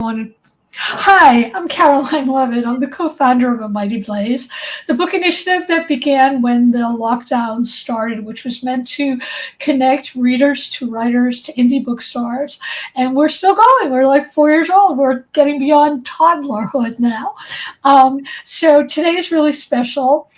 Hi, I'm Caroline Leavitt. I'm the co-founder of A Mighty Blaze, the book initiative that began when the lockdown started, which was meant to connect readers to writers to indie bookstores. And we're still going. We're like 4 years old. We're getting beyond toddlerhood now. So today is really special.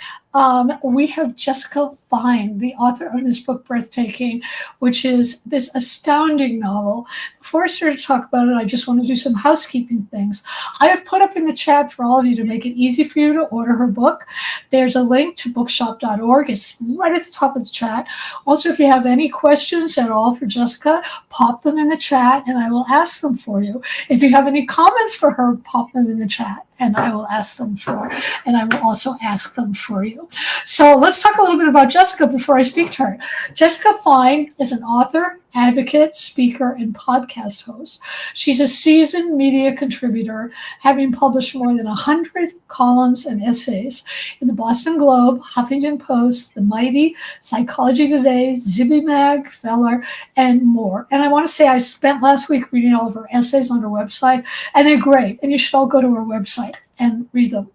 We have Jessica Fein, the author of this book, Breathtaking, which is this astounding novel. Before I start to talk about it, I just want to do some housekeeping things. I have put up in the chat for all of you to make it easy for you to order her book. There's a link to bookshop.org. It's right at the top of the chat. Also, if you have any questions at all for Jessica, pop them in the chat and I will ask them for you. If you have any comments for her, pop them in the chat and I will ask them for, and I will also ask them for you. So let's talk a little bit about Jessica before I speak to her. Jessica Fein is an author, advocate, speaker, and podcast host. She's a seasoned media contributor, having published more than 100 columns and essays in the Boston Globe, Huffington Post, The Mighty, Psychology Today, Zibby Mag, Feller, and more. And I want to say I spent last week reading all of her essays on her website, and they're great. And you should all go to her website and read them.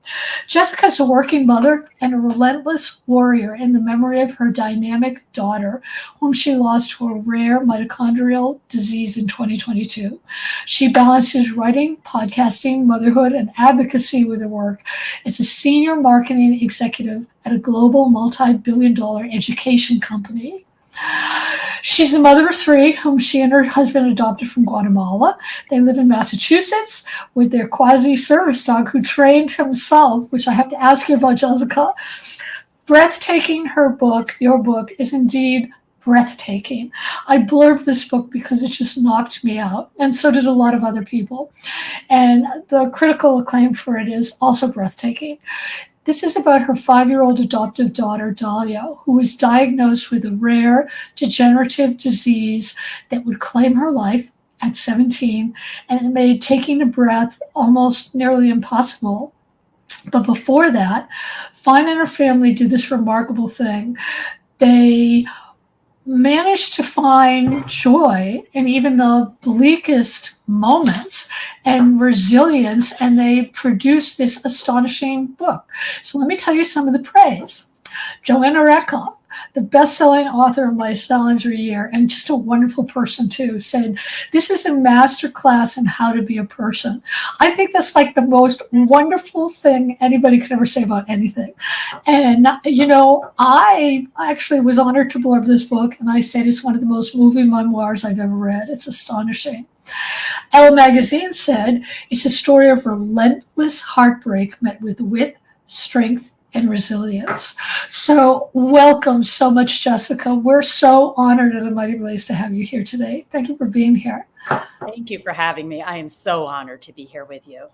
Jessica's a working mother and a relentless warrior in the memory of her dynamic daughter, whom she lost to a rare mitochondrial disease in 2022. She balances writing, podcasting, motherhood, and advocacy with her work as a senior marketing executive at a global multi-billion-dollar education company. She's the mother of three, whom she and her husband adopted from Guatemala. They live in Massachusetts with their quasi-service dog who trained himself, which I have to ask you about, Jessica. Breathtaking, her book, your book, is indeed breathtaking. I blurbed this book because it just knocked me out, and so did a lot of other people. And the critical acclaim for it is also breathtaking. This is about her 5-year-old adoptive daughter, Dahlia, who was diagnosed with a rare degenerative disease that would claim her life at 17 and it made taking a breath almost nearly impossible. But before that, Fein and her family did this remarkable thing. They managed to find joy in even the bleakest moments and resilience, and they produced this astonishing book. So let me tell you some of the praise. Joanna Rakoff, the best-selling author of My Challenger Year, and just a wonderful person too, said, "This is a master class in how to be a person." I think that's like the most wonderful thing anybody could ever say about anything. And, I actually was honored to blurb this book, and I said it's one of the most moving memoirs I've ever read. It's astonishing. Elle magazine said it's a story of relentless heartbreak met with wit, strength, and resilience. So welcome so much, Jessica. We're so honored at A Mighty Blaze to have you here today. Thank you for being here. Thank you for having me. I am so honored to be here with you.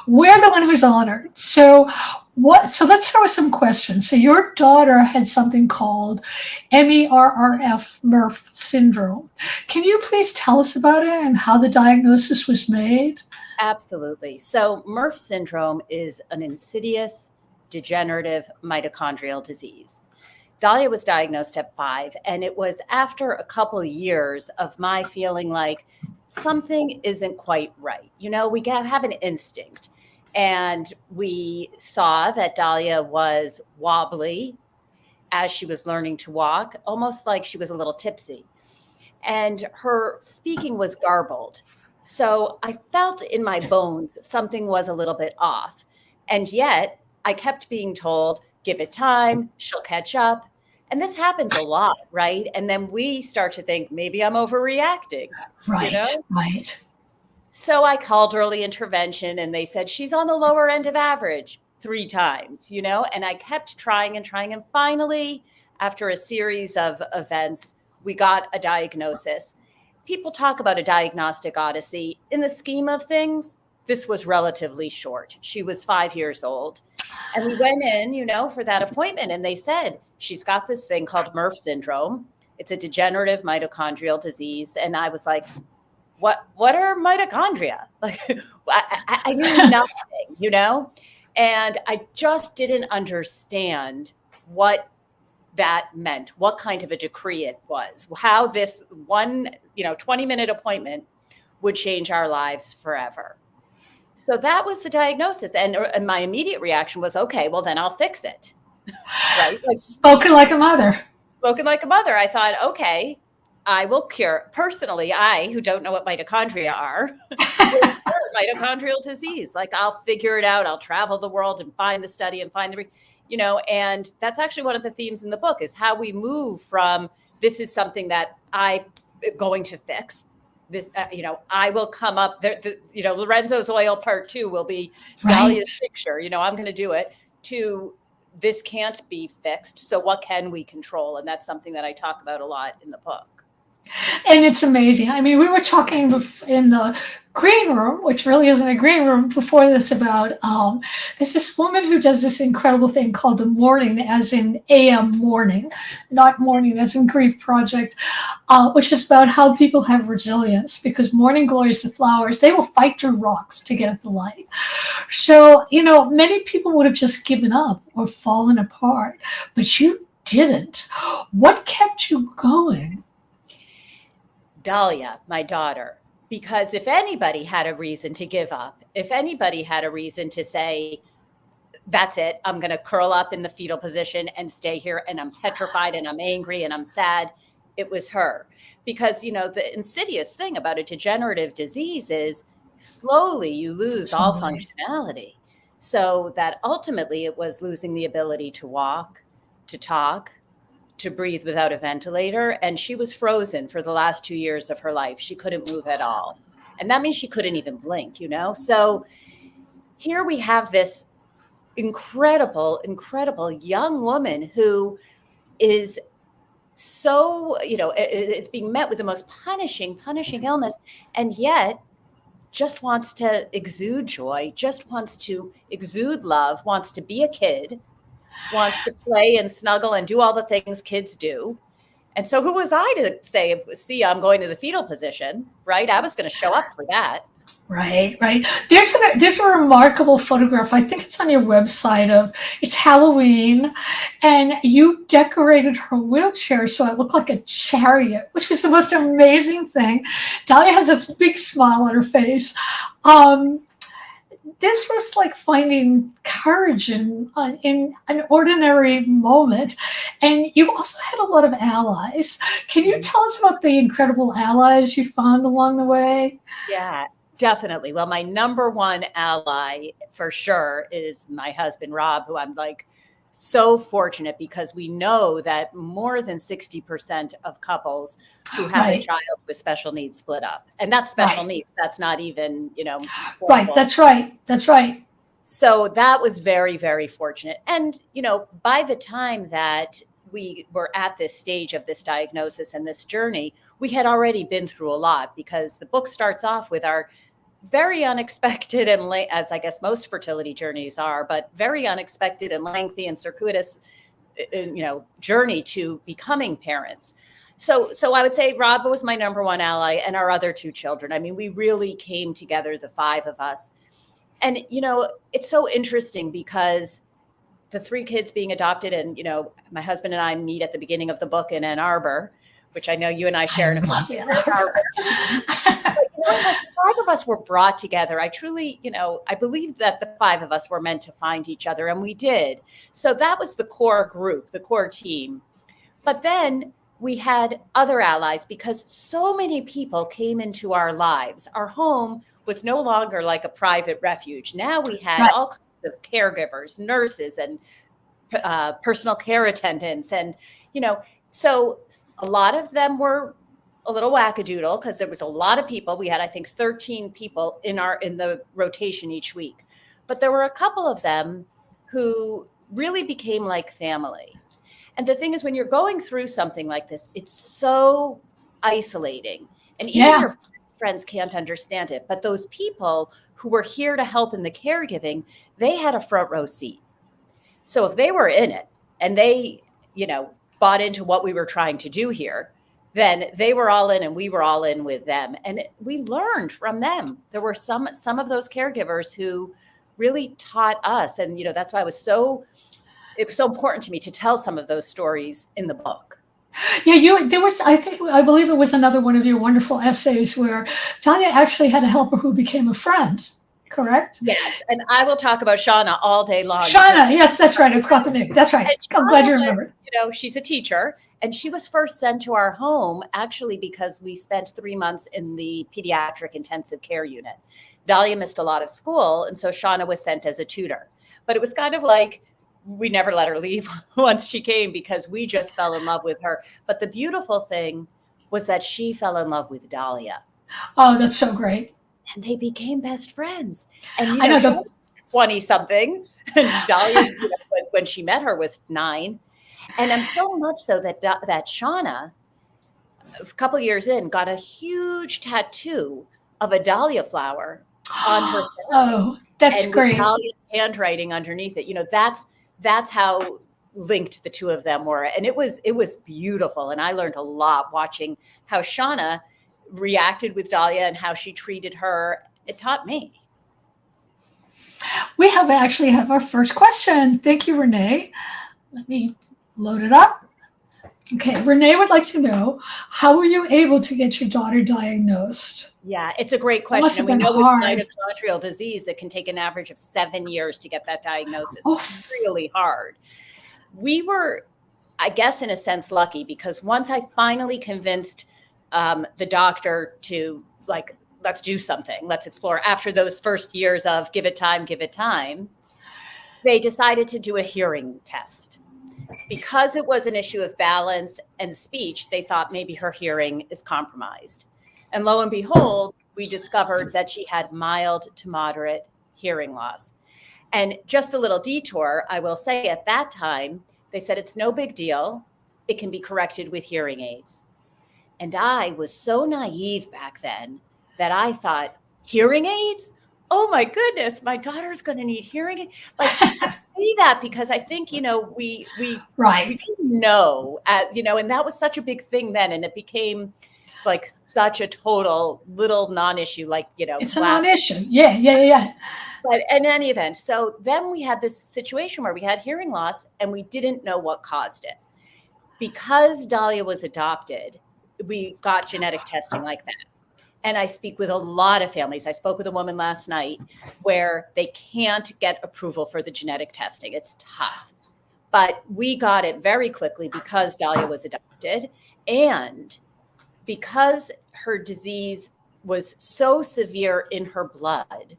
We're the one who's honored. So let's start with some questions. So your daughter had something called MERRF syndrome. Can you please tell us about it and how the diagnosis was made? Absolutely. So MERRF syndrome is an insidious degenerative mitochondrial disease. Dahlia was diagnosed at 5, and it was after a couple years of my feeling like something isn't quite right. We have an instinct, and we saw that Dahlia was wobbly as she was learning to walk, almost like she was a little tipsy, and her speaking was garbled. So I felt in my bones something was a little bit off, and yet I kept being told, give it time, she'll catch up. And this happens a lot, right? And then we start to think, maybe I'm overreacting. Right, right. So I called early intervention and they said, she's on the lower end of average 3 times, and I kept trying and trying. And finally, after a series of events, we got a diagnosis. People talk about a diagnostic odyssey. In the scheme of things, this was relatively short. She was 5 years old. And we went in, for that appointment, and they said, she's got this thing called MERRF syndrome. It's a degenerative mitochondrial disease. And I was like, what are mitochondria? Like, I knew nothing, and I just didn't understand what that meant, what kind of a decree it was, how this one, 20-minute appointment would change our lives forever. So that was the diagnosis. And my immediate reaction was, okay, well, then I'll fix it. Right? Like, Spoken like a mother. spoken like a mother. I thought, okay, I will cure. Personally, I, who don't know what mitochondria are, will cure mitochondrial disease. Like, I'll figure it out. I'll travel the world and find the study and find the, and that's actually one of the themes in the book, is how we move from, this is something that I'm going to fix. This, I will come up there. Lorenzo's Oil Part 2 will be Dahlia's picture. I'm going to do it. To, this can't be fixed. So what can we control? And that's something that I talk about a lot in the book. And it's amazing. I mean, we were talking in the green room, which really isn't a green room, before this, about there's this woman who does this incredible thing called the Mourning, as in AM mourning, not mourning as in grief project, which is about how people have resilience, because morning glories the flowers. They will fight through rocks to get at the light. So, many people would have just given up or fallen apart, but you didn't. What kept you going? Dahlia, my daughter, because if anybody had a reason to give up, if anybody had a reason to say, that's it, I'm going to curl up in the fetal position and stay here, and I'm petrified and I'm angry and I'm sad, it was her. Because, the insidious thing about a degenerative disease is slowly you lose all functionality. So that ultimately it was losing the ability to walk, to talk, to breathe without a ventilator. And she was frozen for the last 2 years of her life. She couldn't move at all. And that means she couldn't even blink, So here we have this incredible, incredible young woman who is so, is being met with the most punishing illness, and yet just wants to exude joy, just wants to exude love, wants to be a kid, wants to play and snuggle and do all the things kids do. And so who was I to say, see, I'm going to the fetal position, right? I was going to show up for that. Right. There's a remarkable photograph. I think it's on your website it's Halloween, and you decorated her wheelchair so it looked like a chariot, which was the most amazing thing. Dahlia has this big smile on her face. This was like finding courage in an ordinary moment. And you also had a lot of allies. Can you tell us about the incredible allies you found along the way? Yeah, definitely. Well, my number one ally for sure is my husband, Rob, who I'm like so fortunate, because we know that more than 60% of couples who have a child with special needs split up. And that's special needs. That's not even, Right. That's right. So that was very, very fortunate. And, by the time that we were at this stage of this diagnosis and this journey, we had already been through a lot, because the book starts off with our very unexpected and as I guess most fertility journeys are, but very unexpected and lengthy and circuitous, journey to becoming parents. So I would say Rob was my number one ally, and our other two children. I mean, we really came together, the five of us. And, it's so interesting, because the three kids being adopted, and, my husband and I meet at the beginning of the book in Ann Arbor, which I know you and I share in a Ann Arbor. But, the five of us were brought together. I truly, I believed that the five of us were meant to find each other, and we did. So that was the core group, the core team. But then we had other allies, because so many people came into our lives. Our home was no longer like a private refuge. Now we had all kinds of caregivers, nurses, and personal care attendants. And, so a lot of them were a little wackadoodle, because there was a lot of people. We had, I think, 13 people in the rotation each week. But there were a couple of them who really became like family. And the thing is, when you're going through something like this, it's so isolating. And even your friends can't understand it. But those people who were here to help in the caregiving, they had a front row seat. So if they were in it and they, bought into what we were trying to do here, then they were all in and we were all in with them. And we learned from them. There were some of those caregivers who really taught us. And, that's why it was so important to me to tell some of those stories in the book. Yeah, I believe it was another one of your wonderful essays where Tanya actually had a helper who became a friend. correct? Yes, and I will talk about Shauna all day long. Shauna, yes, that's right. I forgot the name. That's right. I'm glad you remembered. She's a teacher, and she was first sent to our home actually because we spent 3 months in the pediatric intensive care unit. Dahlia missed a lot of school, and so Shauna was sent as a tutor. But it was kind of like we never let her leave once she came because we just fell in love with her. But the beautiful thing was that she fell in love with Dahlia. Oh, that's so great. And they became best friends. And, I know she was 20-something, and Dahlia, was, when she met her, was 9. And I'm so much so that Shauna, a couple years in, got a huge tattoo of a dahlia flower on her. Oh, that's and great. Dahlia's handwriting underneath it. That's how linked the two of them were. And it was beautiful. And I learned a lot watching how Shauna reacted with Dahlia and how she treated her. It taught me. We actually have our first question. Thank you, Renee. Let me load it up. Okay, Renee would like to know, how were you able to get your daughter diagnosed? Yeah, it's a great question. And we know with mitochondrial disease, it can take an average of 7 years to get that diagnosis. Oh. It's really hard. We were, I guess, in a sense, lucky because once I finally convinced the doctor to, like, let's do something, let's explore, after those first years of give it time, they decided to do a hearing test. Because it was an issue of balance and speech, they thought maybe her hearing is compromised. And lo and behold, we discovered that she had mild to moderate hearing loss. And just a little detour, I will say at that time, they said it's no big deal. It can be corrected with hearing aids. And I was so naive back then that I thought, hearing aids? Oh my goodness, my daughter's going to need hearing aids. Like, see that because I think, we didn't know, and that was such a big thing then. And it became like such a total little non-issue, like, it's a non-issue. Yeah. But in any event, so then we had this situation where we had hearing loss and we didn't know what caused it. Because Dahlia was adopted, we got genetic testing like that. And I speak with a lot of families. I spoke with a woman last night where they can't get approval for the genetic testing. It's tough. But we got it very quickly because Dahlia was adopted and because her disease was so severe in her blood.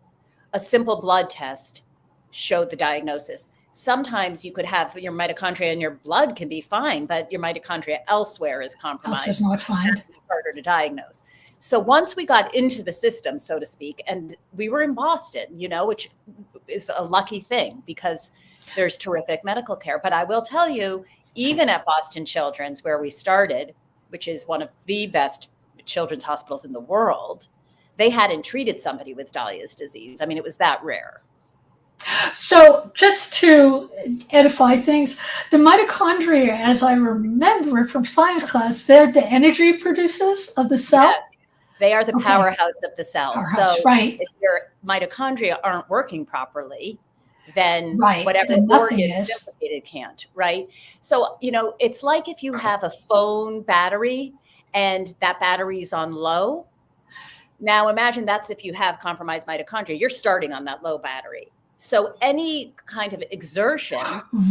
A simple blood test showed the diagnosis. Sometimes you could have your mitochondria in your blood can be fine, but your mitochondria elsewhere is compromised. Elsewhere's not fine. It's harder to diagnose. So once we got into the system, so to speak, and we were in Boston, which is a lucky thing because there's terrific medical care. But I will tell you, even at Boston Children's, where we started, which is one of the best children's hospitals in the world, they hadn't treated somebody with Dahlia's disease. I mean, it was that rare. So just to edify things, the mitochondria, as I remember it from science class, they're the energy producers of the cell. Yes, they are the powerhouse of the cell. So right. If your mitochondria aren't working properly, then right. whatever then organ is implicated can't, right? So, it's like if you have a phone battery and that battery's on low. Now imagine that's if you have compromised mitochondria, you're starting on that low battery. So any kind of exertion,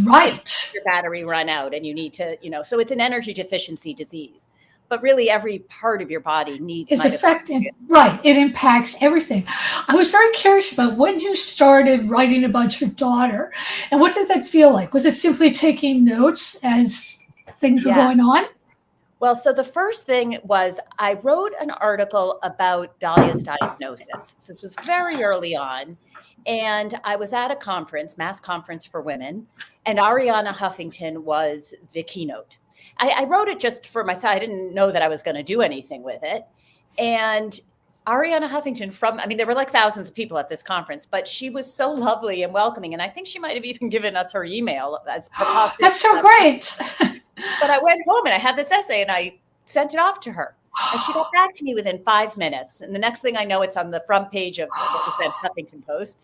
right, your battery run out and you need to, so it's an energy deficiency disease. But really every part of your body needs it's affecting, right, it impacts everything. I was very curious about when you started writing about your daughter and what did that feel like? Was it simply taking notes as things were going on? Well, so the first thing was I wrote an article about Dahlia's diagnosis. So this was very early on. And I was at a conference, mass conference for women, and Arianna Huffington was the keynote. I wrote it just for myself. I didn't know that I was going to do anything with it. And Arianna Huffington there were like thousands of people at this conference, but she was so lovely and welcoming. And I think she might have even given us her email as preposterous. That's so great. But I went home and I had this essay and I sent it off to her. And she got back to me within 5 minutes. And the next thing I know, it's on the front page of what was then Huffington Post.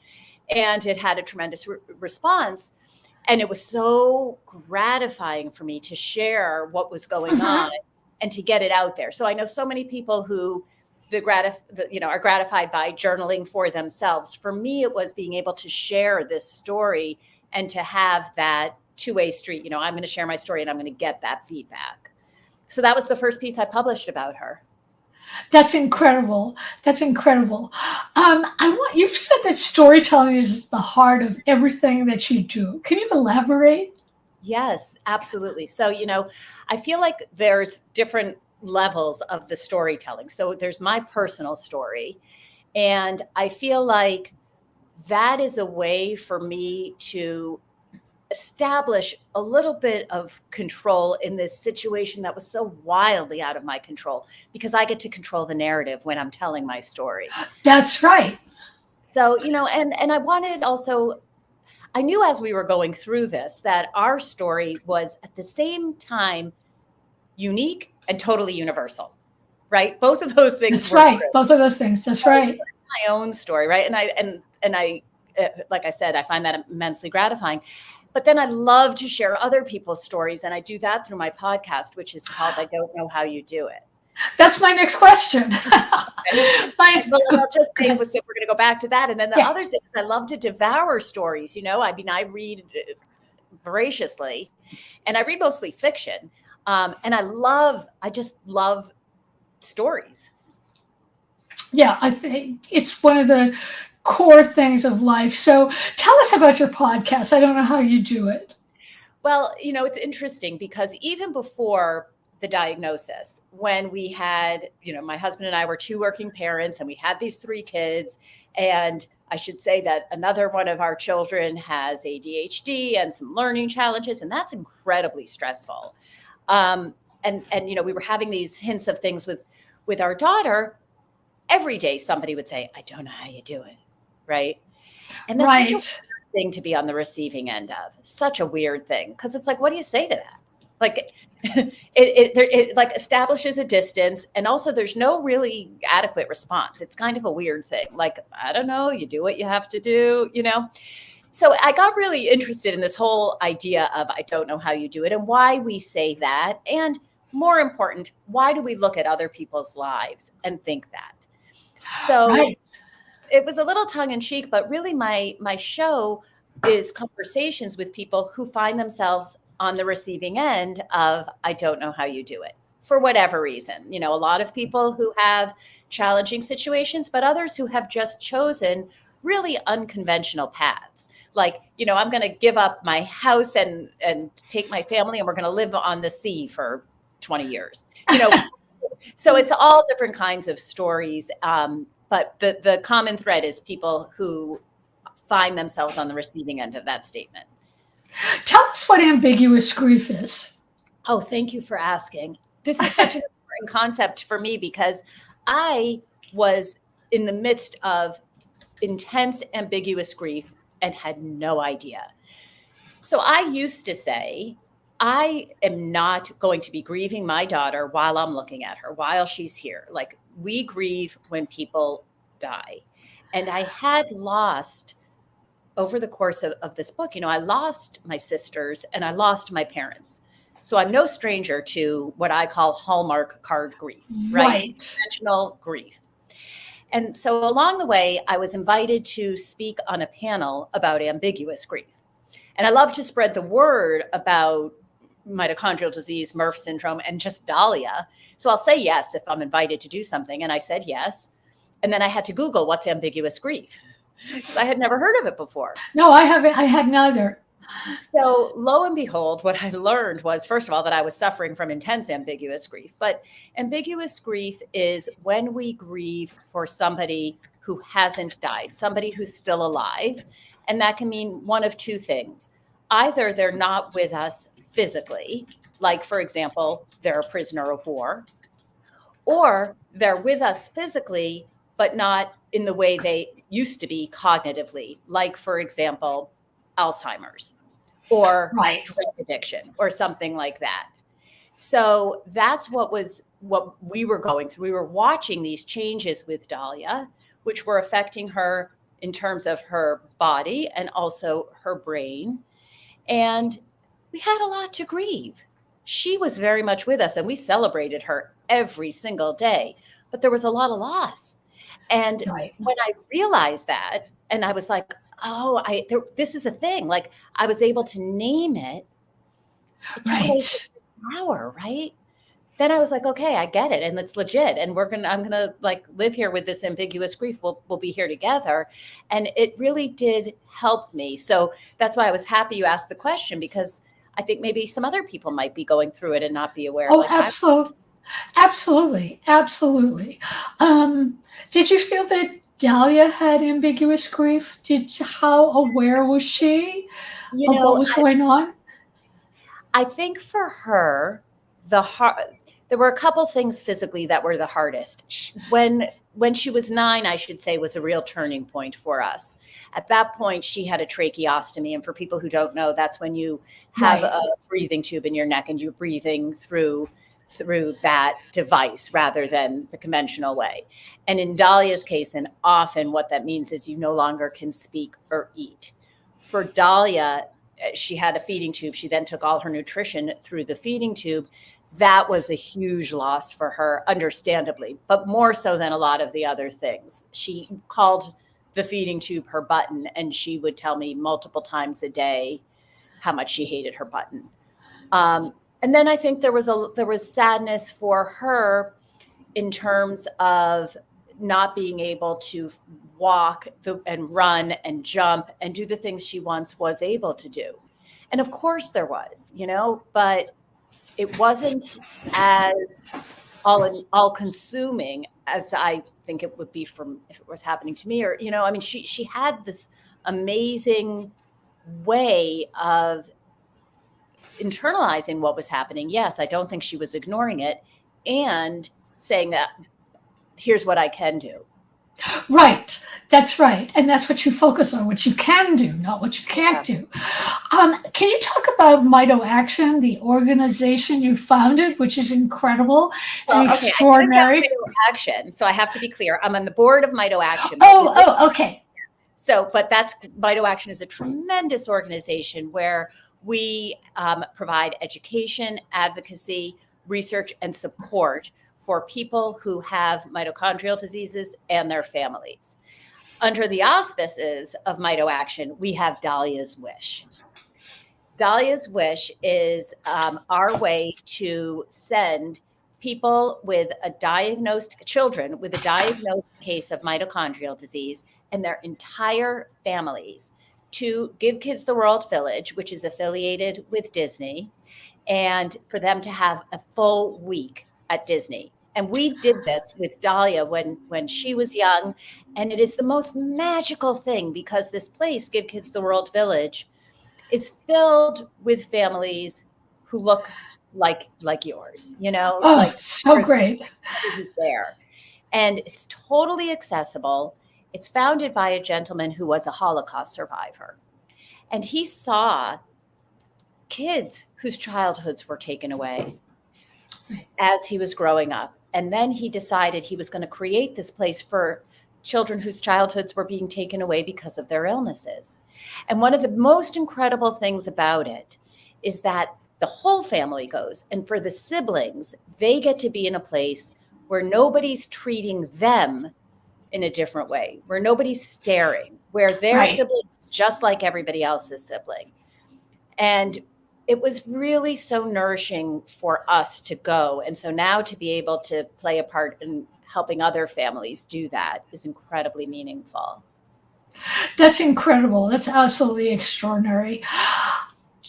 And it had a tremendous response. And it was so gratifying for me to share what was going on and to get it out there. So I know so many people who are gratified by journaling for themselves. For me, it was being able to share this story and to have that two-way street. I'm going to share my story and I'm going to get that feedback. So that was the first piece I published about her. That's incredible. That's incredible. You've said that storytelling is the heart of everything that you do. Can you elaborate? Yes, absolutely. So, I feel like there's different levels of the storytelling. So there's my personal story. And I feel like that is a way for me to establish a little bit of control in this situation that was so wildly out of my control, because I get to control the narrative when I'm telling my story. That's right. So, and I wanted also, I knew as we were going through this that our story was at the same time unique and totally universal, right? Both of those things. That's right. True. Both of those things. That's right. My own story, right? And I, like I said, I find that immensely gratifying. But then I love to share other people's stories, and I do that through my podcast, which is called "I Don't Know How You Do It." That's my next question. I'll just say, we're going to go back to that. And then the other thing is I love to devour stories. I read voraciously, and I read mostly fiction. And I just love stories. Yeah, I think it's one of the core things of life. So tell us about your podcast. I don't know how you do it. Well, it's interesting because even before the diagnosis, when we had, my husband and I were two working parents and we had these three kids. And I should say that another one of our children has ADHD and some learning challenges, and that's incredibly stressful. And we were having these hints of things with our daughter. Every day somebody would say, "I don't know how you do it." Right. And that's such a weird thing to be on the receiving end of. Such a weird thing. Because it's like, what do you say to that? Like it like establishes a distance, and also there's no really adequate response. It's kind of a weird thing. Like, I don't know, you do what you have to do, So I got really interested in this whole idea of I don't know how you do it and why we say that. And more important, why do we look at other people's lives and think that? So It was a little tongue in cheek, but really my show is conversations with people who find themselves on the receiving end of I don't know how you do it for whatever reason. A lot of people who have challenging situations, but others who have just chosen really unconventional paths. Like, I'm going to give up my house and take my family and we're going to live on the sea for 20 years. So it's all different kinds of stories. But the common thread is people who find themselves on the receiving end of that statement. Tell us what ambiguous grief is. Oh, thank you for asking. This is such an important concept for me because I was in the midst of intense ambiguous grief and had no idea. So I used to say, I am not going to be grieving my daughter while I'm looking at her, while she's here. Like, we grieve when people die. And I had lost, over the course of this book, I lost my sisters and I lost my parents. So I'm no stranger to what I call Hallmark card grief, right? Conventional grief. And so along the way, I was invited to speak on a panel about ambiguous grief. And I love to spread the word about mitochondrial disease, Murph syndrome, and just Dahlia. So I'll say yes if I'm invited to do something. And I said yes. And then I had to Google what's ambiguous grief, because I had never heard of it before. No, I haven't. I had neither. So lo and behold, what I learned was, first of all, that I was suffering from intense ambiguous grief. But ambiguous grief is when we grieve for somebody who hasn't died, somebody who's still alive. And that can mean one of two things. Either they're not with us physically, like, for example, they're a prisoner of war, or they're with us physically, but not in the way they used to be cognitively, like, for example, Alzheimer's or drug addiction or something like that. So that's what we were going through. We were watching these changes with Dahlia, which were affecting her in terms of her body and also her brain. And we had a lot to grieve. She was very much with us and we celebrated her every single day. but there was a lot of loss. And Right. when I realized that, and I was like, oh, this is a thing. Like, I was able to name it. It took away Right. the power, right? Then I was like, okay, I get it, and it's legit, and I'm gonna like live here with this ambiguous grief. We'll be here together, and it really did help me. So that's why I was happy you asked the question, because I think maybe some other people might be going through it and not be aware. Oh, Like I, absolutely. Absolutely. Absolutely. Did you feel that Dahlia had ambiguous grief? How aware was she you of what know, was going on? I think for her, there were a couple things physically that were the hardest. When she was 9, I should say, was a real turning point for us. At that point, she had a tracheostomy, and for people who don't know, that's when you have Right. a breathing tube in your neck and you're breathing through that device rather than the conventional way. And in Dahlia's case, and often what that means is you no longer can speak or eat. For Dahlia, she had a feeding tube. She then took all her nutrition through the feeding tube. That was a huge loss for her, understandably, but more so than a lot of the other things. She called the feeding tube her button, and she would tell me multiple times a day how much she hated her button. And then I think there was sadness for her in terms of not being able to walk and run and jump and do the things she once was able to do. And of course there was, but it wasn't as all consuming as I think it would be from if it was happening to me. Or, I mean, she had this amazing way of internalizing what was happening. Yes, I don't think she was ignoring it, and saying that here's what I can do. Right. That's right. And that's what you focus on, what you can do, not what you can't do. Can you talk about Mito Action, the organization you founded, which is incredible and Okay, I didn't have extraordinary? Mito Action, so I have to be clear. I'm on the board of Mito Action. Okay. But Mito Action is a tremendous organization where we provide education, advocacy, research, and support for people who have mitochondrial diseases and their families. Under the auspices of Mito Action, we have Dahlia's Wish. Dahlia's Wish is our way to send children with a diagnosed case of mitochondrial disease and their entire families to Give Kids the World Village, which is affiliated with Disney, and for them to have a full week at Disney. And we did this with Dahlia when she was young. And it is the most magical thing, because this place, Give Kids the World Village, is filled with families who look like yours, So great. Who's there. And it's totally accessible. It's founded by a gentleman who was a Holocaust survivor. And he saw kids whose childhoods were taken away as he was growing up. And then he decided he was going to create this place for children whose childhoods were being taken away because of their illnesses. And one of the most incredible things about it is that the whole family goes. And for the siblings, they get to be in a place where nobody's treating them in a different way, where nobody's staring, where their sibling is just like everybody else's sibling. And it was really so nourishing for us to go. And so now to be able to play a part in helping other families do that is incredibly meaningful. That's incredible. That's absolutely extraordinary.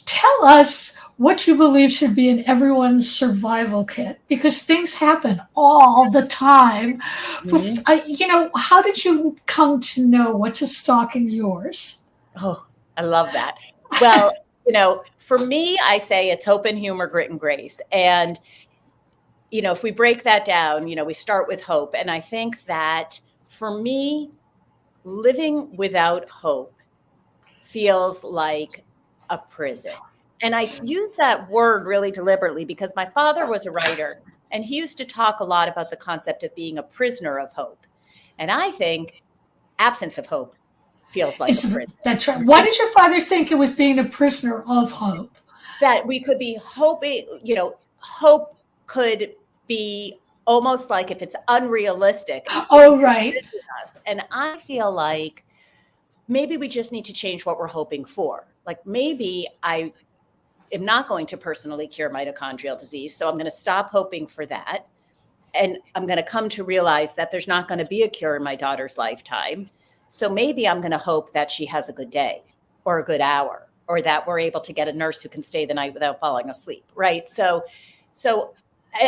Tell us what you believe should be in everyone's survival kit, because things happen all the time. Mm-hmm. How did you come to know what to stock in yours? Oh, I love that. Well, for me, I say it's hope and humor, grit and grace. And, if we break that down, we start with hope. And I think that for me, living without hope feels like a prison. And I use that word really deliberately because my father was a writer, and he used to talk a lot about the concept of being a prisoner of hope. And I think absence of hope feels like a prison. That's right. Why did your father think it was being a prisoner of hope? That we could be hoping, hope could be almost like if it's unrealistic, Oh, right. this is us. And I feel like maybe we just need to change what we're hoping for. Like maybe I am not going to personally cure mitochondrial disease, so I'm going to stop hoping for that. And I'm going to come to realize that there's not going to be a cure in my daughter's lifetime. So maybe I'm going to hope that she has a good day or a good hour, or that we're able to get a nurse who can stay the night without falling asleep. Right. So,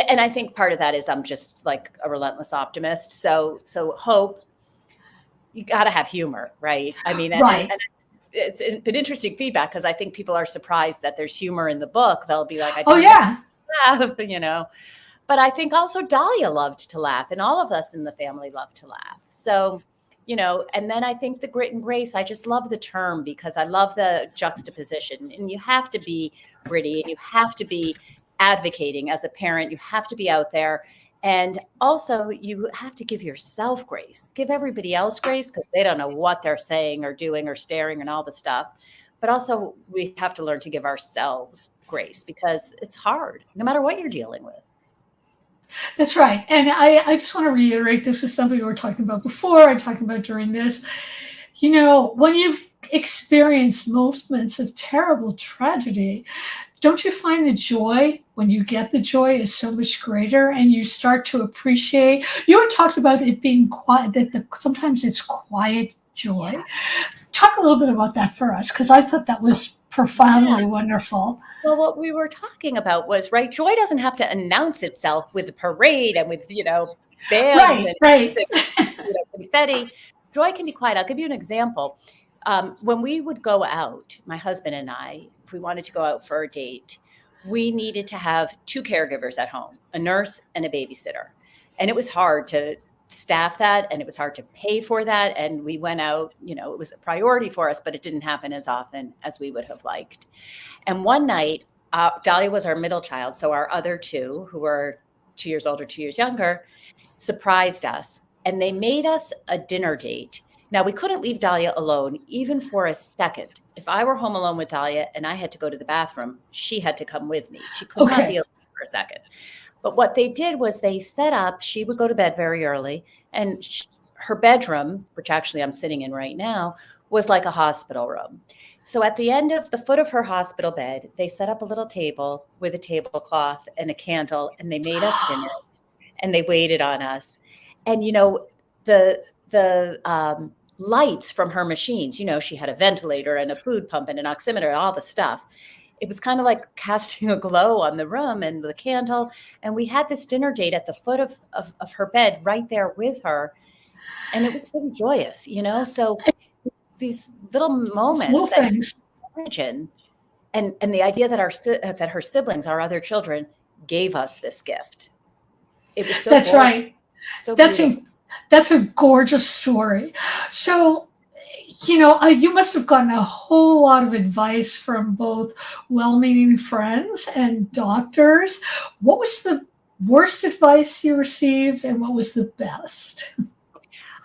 and I think part of that is I'm just like a relentless optimist. So hope, you got to have humor. Right. I mean, Right. and it's been interesting feedback, because I think people are surprised that there's humor in the book. They'll be like, I Oh, didn't yeah. laugh, But I think also Dahlia loved to laugh, and all of us in the family loved to laugh. So, and then I think the grit and grace, I just love the term because I love the juxtaposition. And you have to be gritty, and you have to be advocating as a parent. You have to be out there. And also you have to give yourself grace, give everybody else grace, because they don't know what they're saying or doing or staring and all the stuff. But also we have to learn to give ourselves grace, because it's hard no matter what you're dealing with. That's right. And I just want to reiterate, this was something we were talking about before, I'm talking about during this. When you've experienced moments of terrible tragedy, don't you find the joy, when you get the joy, is so much greater, and you start to appreciate? You had talked about it being quiet, that sometimes it's quiet joy. Yeah. Talk a little bit about that for us, because I thought that was profoundly wonderful. Well, what we were talking about was, right, joy doesn't have to announce itself with a parade and with, bands and Right. confetti. Joy can be quiet. I'll give you an example. When we would go out, my husband and I, if we wanted to go out for a date, we needed to have 2 caregivers at home, a nurse and a babysitter. And it was hard to staff that, and it was hard to pay for that. And we went out, it was a priority for us, but it didn't happen as often as we would have liked. And one night, Dahlia was our middle child. So our other 2, who were 2 years older, 2 years younger, surprised us. And they made us a dinner date. Now, we couldn't leave Dahlia alone, even for a second. If I were home alone with Dahlia and I had to go to the bathroom, she had to come with me. She could not be alone for a second. But what they did was they set up, she would go to bed very early, and her bedroom, which actually I'm sitting in right now, was like a hospital room. So at the end of the foot of her hospital bed, they set up a little table with a tablecloth and a candle, and they made us dinner, and they waited on us. And, the lights from her machines, she had a ventilator and a food pump and an oximeter, all the stuff. It was kind of like casting a glow on the room and the candle. And we had this dinner date at the foot of her bed, right there with her. And it was pretty joyous, So these little moments that you imagine, and the idea that her siblings, our other children, gave us this gift. It was so That's gorgeous. right. So that's a gorgeous story. So, you must have gotten a whole lot of advice from both well-meaning friends and doctors. What was the worst advice you received, and what was the best?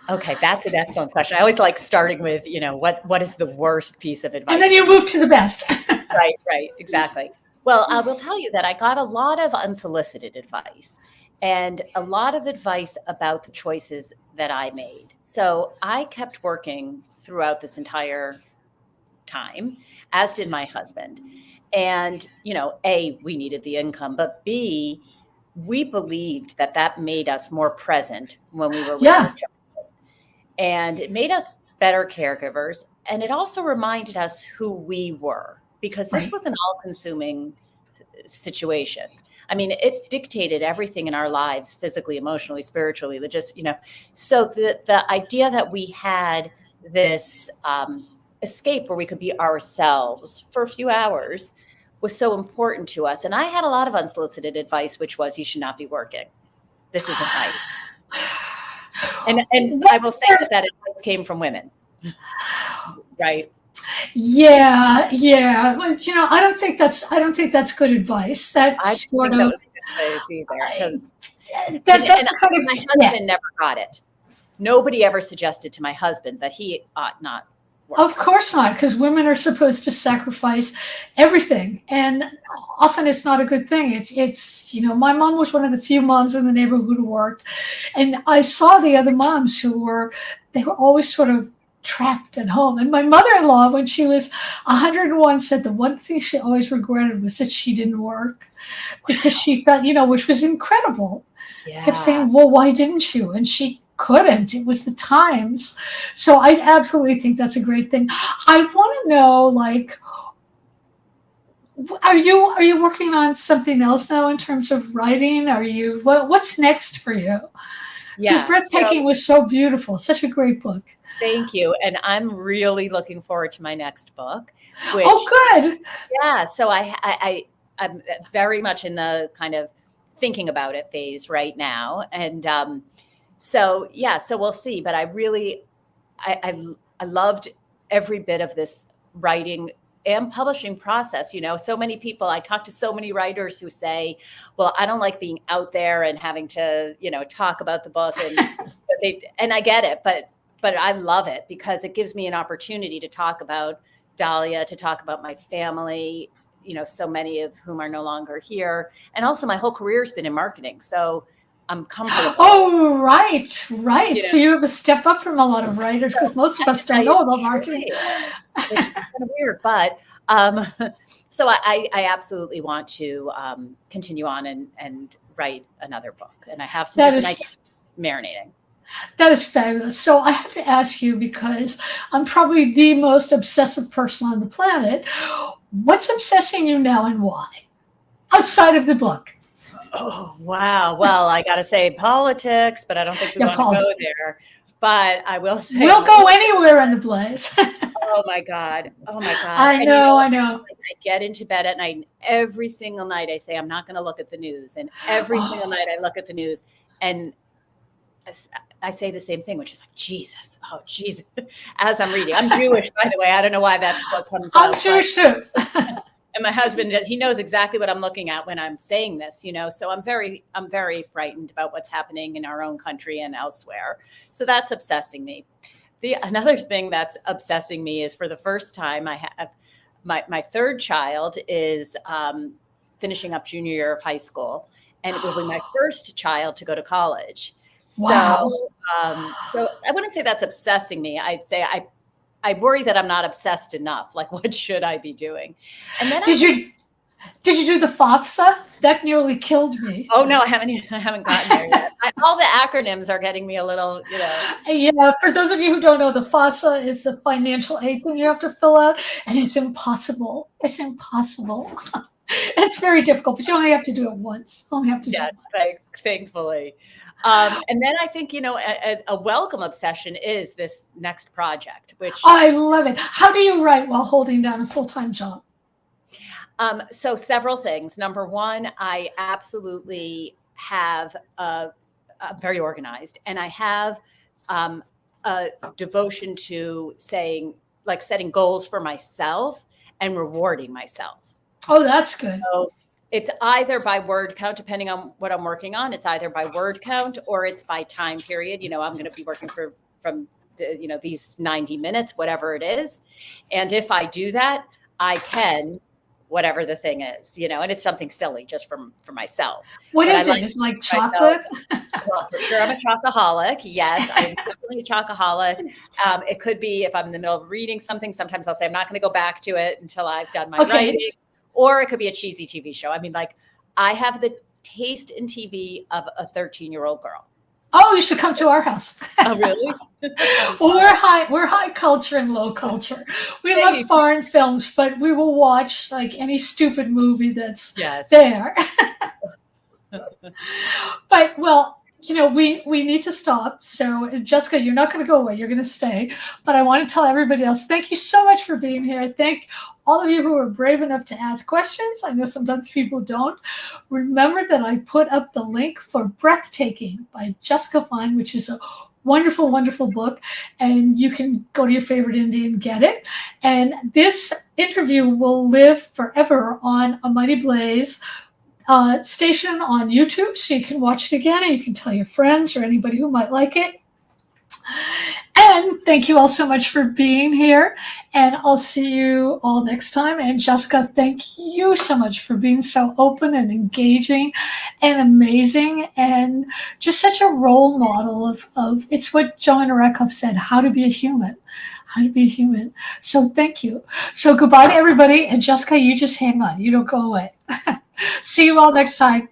Okay, that's an excellent question. I always like starting with, what is the worst piece of advice? And then you move to the best. Right, exactly. Well, I will tell you that I got a lot of unsolicited advice, and a lot of advice about the choices that I made. So I kept working throughout this entire time, as did my husband. And, A, we needed the income, but B, we believed that made us more present when we were with our children. And it made us better caregivers. And it also reminded us who we were, because this was an all-consuming situation. I mean, it dictated everything in our lives, physically, emotionally, spiritually, so the idea that we had this escape where we could be ourselves for a few hours was so important to us. And I had a lot of unsolicited advice, which was, you should not be working. This isn't right. And I will say that advice came from women, right? Yeah. I don't think that's good advice. That's sort of. That was good advice either, That's kind of my husband never got it. Nobody ever suggested to my husband that he ought not work. Of course not, because women are supposed to sacrifice everything, and often it's not a good thing. It's my mom was one of the few moms in the neighborhood who worked, and I saw the other moms they were always sort of trapped at home. And my mother-in-law, when she was 101, said the one thing she always regretted was that she didn't work, because she felt, which was incredible. Yeah. Kept saying, well, why didn't you? And she couldn't. It was the times. So I absolutely think that's a great thing. I want to know, like, are you working on something else now in terms of writing? What's next for you? Because Yeah. Breathtaking was so beautiful. Such a great book. Thank you. And I'm really looking forward to my next book. Good. Yeah. So I'm very much in the kind of thinking about it phase right now. And so we'll see. But I loved every bit of this writing and publishing process. So many people, I talk to so many writers who say, well, I don't like being out there and having to, talk about the book. And I get it, but I love it because it gives me an opportunity to talk about Dahlia, to talk about my family, so many of whom are no longer here. And also my whole career has been in marketing. So I'm comfortable. Oh, right. So you have a step up from a lot of writers, because most of us don't know about marketing. Which is kind of weird, but so I absolutely want to continue on and write another book. And I have some different ideas marinating. That is fabulous. So I have to ask you, because I'm probably the most obsessive person on the planet, what's obsessing you now and why? Outside of the book. Oh, wow. Well, I got to say politics, but I don't think we want to go there. But I will say we'll go anywhere in the Blaze. Oh my God. I know. I get into bed at night, and every single night I say, I'm not going to look at the news. And every single night I look at the news, and I say the same thing, which is like, Jesus, as I'm reading. I'm Jewish, by the way. I don't know why that's what comes up. I'm Jewish too. And my husband, he knows exactly what I'm looking at when I'm saying this, so I'm very frightened about what's happening in our own country and elsewhere. So that's obsessing me. Another thing that's obsessing me is, for the first time, I have my third child is finishing up junior year of high school, and it will be my first child to go to college. Wow. So I wouldn't say that's obsessing me. I'd say I worry that I'm not obsessed enough. Like, what should I be doing? And then did you do the FAFSA? That nearly killed me. Oh no, I haven't gotten there yet. All the acronyms are getting me a little, Yeah, for those of you who don't know, the FAFSA is the financial aid thing you have to fill out, and it's impossible. It's impossible. It's very difficult, but you only have to do it once. Thankfully. And then I think, a welcome obsession is this next project, which I love it. How do you write while holding down a full-time job? So several things. Number one, I absolutely have I'm very organized, and I have a devotion to setting goals for myself and rewarding myself. Oh, that's good. So it's either by word count, depending on what I'm working on. It's either by word count or it's by time period. I'm going to be working from these 90 minutes, whatever it is. And if I do that, I can, whatever the thing is, and it's something silly just for myself. What is it? It's like chocolate? Well, for sure, I'm a chocoholic. Yes, I'm definitely a chocoholic. It could be if I'm in the middle of reading something. Sometimes I'll say I'm not going to go back to it until I've done my writing. Or it could be a cheesy TV show. I mean, like, I have the taste in TV of a 13-year-old girl. Oh, you should come to our house. Oh, really? Well, we're high culture and low culture. We love foreign films, but we will watch like any stupid movie that's there. But we need to stop. So, Jessica, you're not going to go away. You're going to stay. But I want to tell everybody else, thank you so much for being here. Thank all of you who are brave enough to ask questions. I know sometimes people don't. Remember that I put up the link for Breathtaking by Jessica Fein, which is a wonderful, wonderful book. And you can go to your favorite indie and get it. And this interview will live forever on A Mighty Blaze station on YouTube, so you can watch it again, and you can tell your friends or anybody who might like it. And thank you all so much for being here. And I'll see you all next time. And Jessica, thank you so much for being so open and engaging and amazing and just such a role model of it's what Joanna Rakoff said, how to be a human. How to be a human. So thank you. So goodbye to everybody. And Jessica, you just hang on. You don't go away. See you all next time.